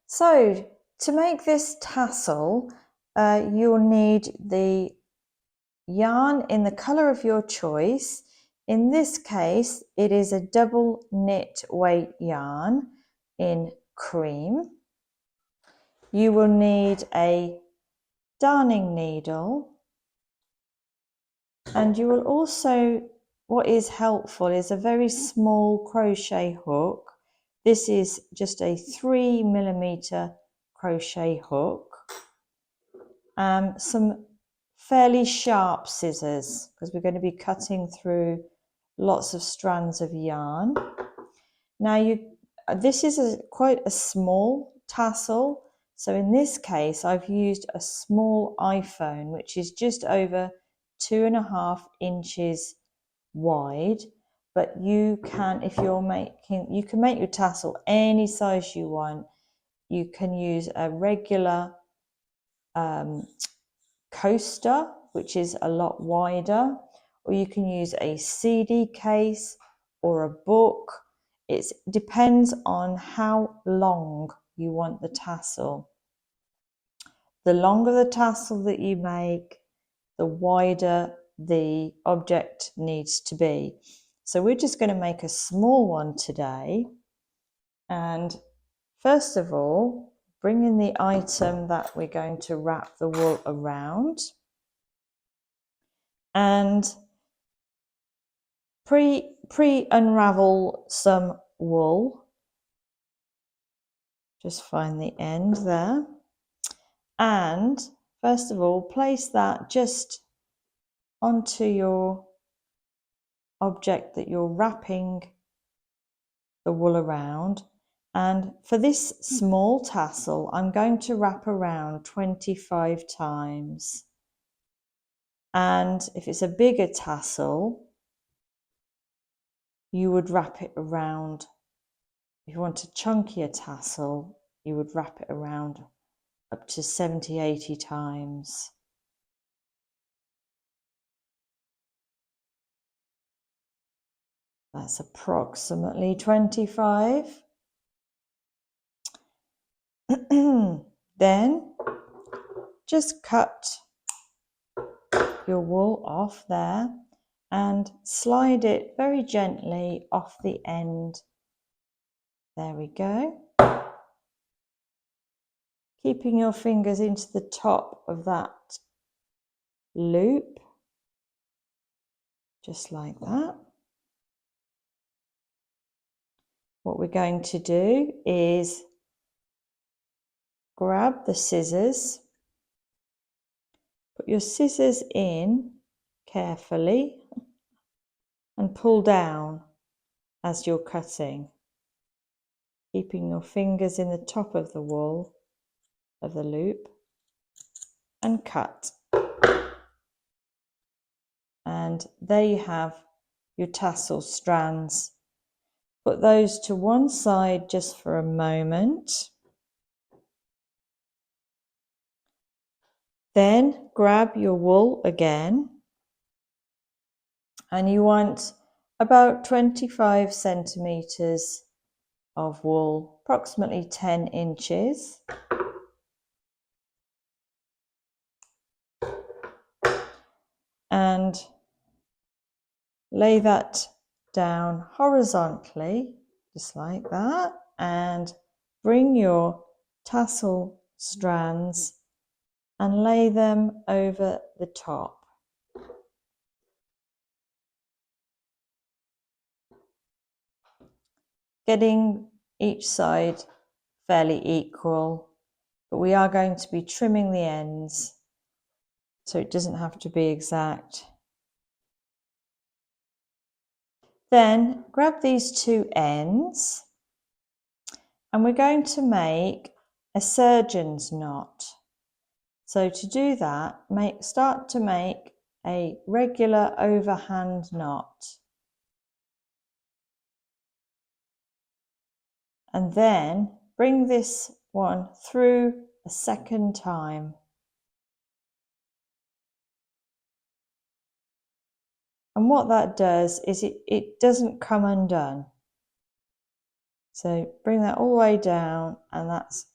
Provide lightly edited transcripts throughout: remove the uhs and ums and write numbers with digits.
So to make this tassel, you'll need the yarn in the colour of your choice. In this case, it is a double knit weight yarn in cream. You will need a darning needle, and you will also, what is helpful is a very small crochet hook. This is just a 3mm crochet hook. Some fairly sharp scissors, because we're going to be cutting through lots of strands of yarn. Now this is quite a small tassel, so in this case I've used a small iPhone, which is just over 2.5 inches wide. But you can, if you're making, you can make your tassel any size you want. You can use a regular coaster, which is a lot wider, or you can use a CD case or a book. It depends on how long you want the tassel. The longer the tassel that you make, the wider the object needs to be. So we're just going to make a small one today. And first of all, bring in the item that we're going to wrap the wool around. And pre-unravel some wool. Just find the end there. And first of all, place that just onto your object that you're wrapping the wool around. And for this small tassel, I'm going to wrap around 25 times. And if it's a bigger tassel, you would wrap it around. If you want a chunkier tassel, you would wrap it around up to 70, 80 times. That's approximately 25. Then just cut your wool off there and slide it very gently off the end. There we go. Keeping your fingers into the top of that loop, just like that. What we're going to do is grab the scissors, put your scissors in carefully and pull down as you're cutting, keeping your fingers in the top of the wool of the loop, and cut. And there you have your tassel strands. Put those to one side just for a moment. Then grab your wool again, and you want about 25 centimeters of wool, approximately 10 inches. And lay that down horizontally, just like that, and bring your tassel strands and lay them over the top. Getting each side fairly equal, but we are going to be trimming the ends, so it doesn't have to be exact. Then grab these two ends, and we're going to make a surgeon's knot. So to do that, start to make a regular overhand knot. And then bring this one through a second time. And what that does is it doesn't come undone. So bring that all the way down, and that's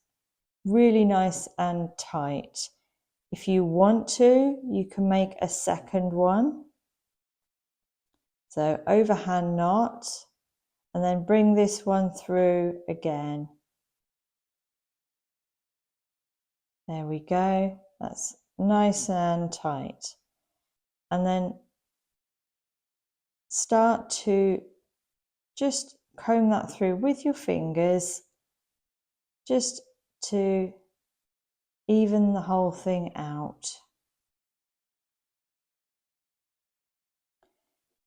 really nice and tight. If you want to, you can make a second one. So overhand knot, and then bring this one through again. There we go. That's nice and tight. And then start to just comb that through with your fingers, just to even the whole thing out.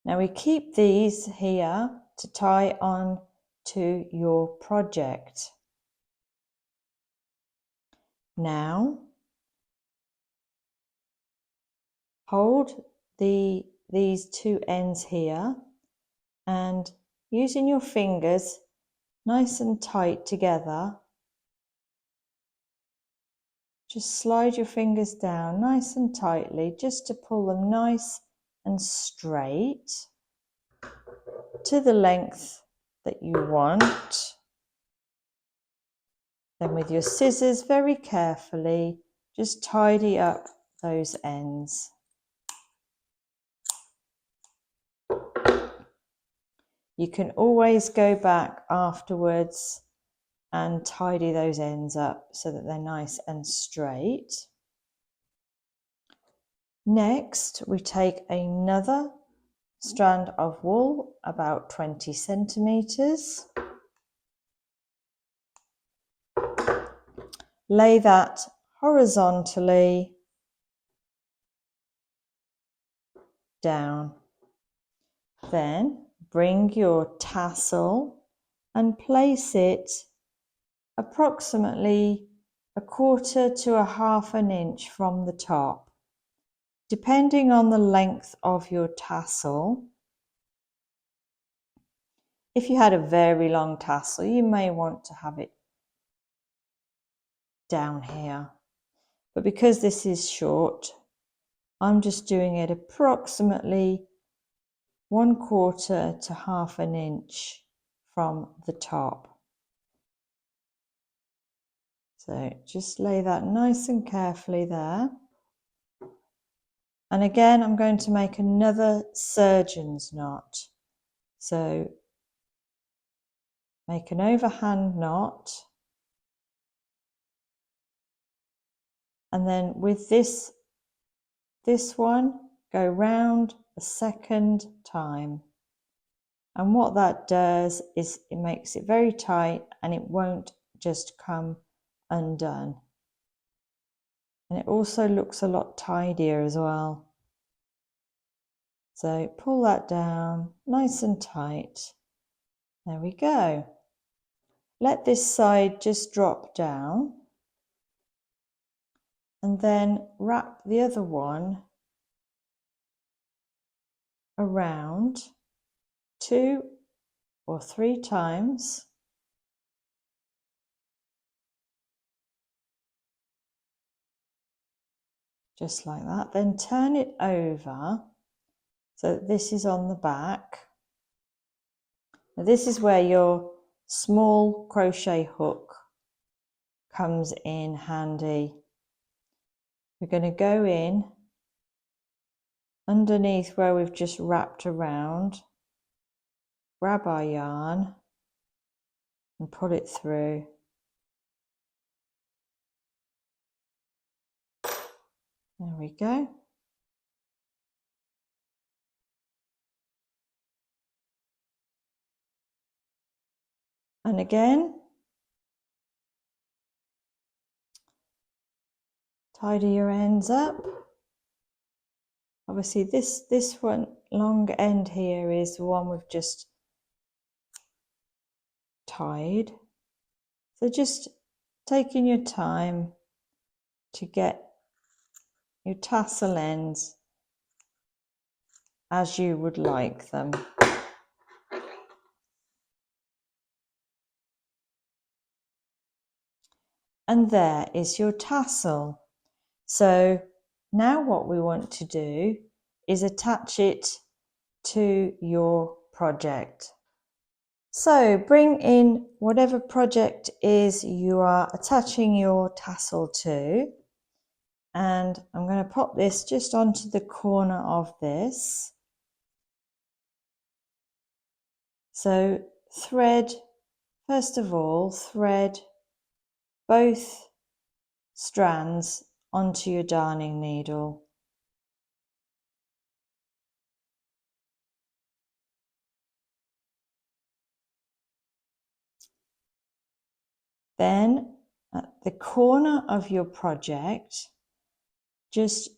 Now we keep these here to tie on to your project. Now hold these two ends here, and using your fingers nice and tight together, just slide your fingers down nice and tightly, just to pull them nice and straight to the length that you want. Then with your scissors, very carefully, just tidy up those ends. You can always go back afterwards and tidy those ends up so that they're nice and straight. Next, we take another strand of wool, about 20 centimeters. Lay that horizontally down. Then bring your tassel and place it approximately 1/4 to 1/2 inch from the top. Depending on the length of your tassel, if you had a very long tassel, you may want to have it down here. But because this is short, I'm just doing it approximately 1/4 to 1/2 inch from the top. So just lay that nice and carefully there. And again, I'm going to make another surgeon's knot. So make an overhand knot. And then with this one, go round a second time. And what that does is it makes it very tight and it won't just come undone. And it also looks a lot tidier as well. So pull that down nice and tight. There we go. Let this side just drop down. And then wrap the other one around 2 or 3 times. Just like that. Then turn it over so that this is on the back. Now this is where your small crochet hook comes in handy. We're going to go in underneath where we've just wrapped around, grab our yarn and pull it through. There we go. And again, tidy your ends up. Obviously this one long end here is the one we've just tied. So just taking your time to get your tassel ends as you would like them. And there is your tassel. So now what we want to do is attach it to your project. So bring in whatever project is you are attaching your tassel to, and I'm going to pop this just onto the corner of this. So thread, first of all, thread both strands onto your darning needle. Then at the corner of your project, just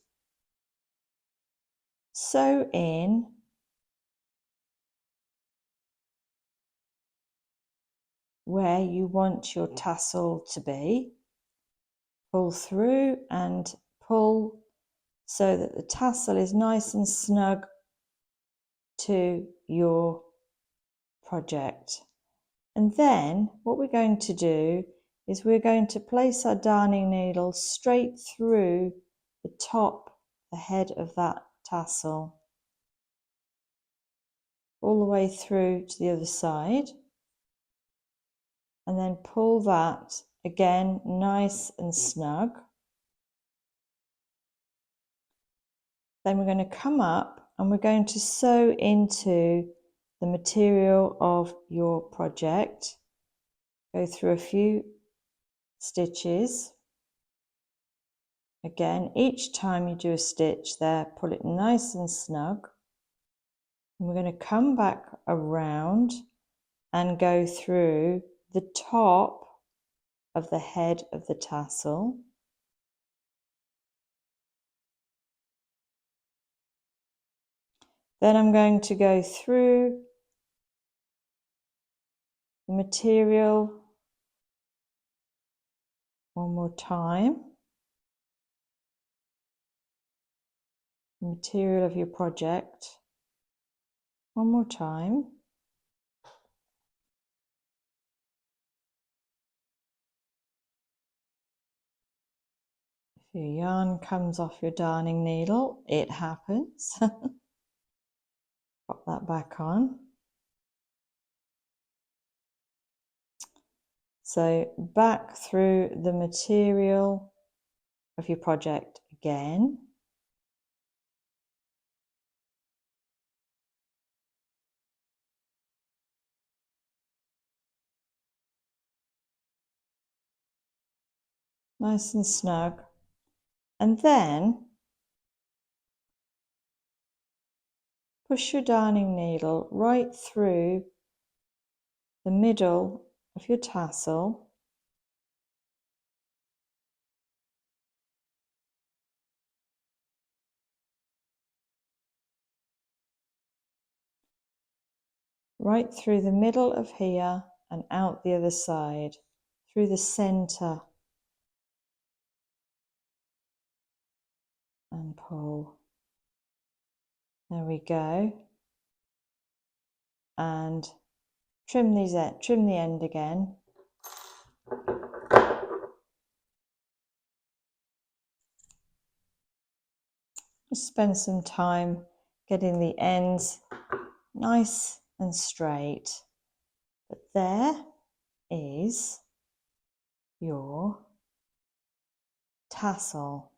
sew in where you want your tassel to be. Pull through and pull so that the tassel is nice and snug to your project. And then what we're going to do is we're going to place our darning needle straight through the top, the head of that tassel, all the way through to the other side, and then pull that again nice and snug. Then we're going to come up and we're going to sew into the material of your project. Go through a few stitches. Again, each time you do a stitch there, pull it nice and snug. And we're going to come back around and go through the top of the head of the tassel. Then I'm going to go through the material one more time. The material of your project one more time. If your yarn comes off your darning needle, it happens. Pop that back on. So back through the material of your project again. Nice and snug. And then push your darning needle right through the middle of your tassel. Right through the middle of here and out the other side, through the center. And pull. There we go. And trim the end again. Just spend some time getting the ends nice and straight. But there is your tassel.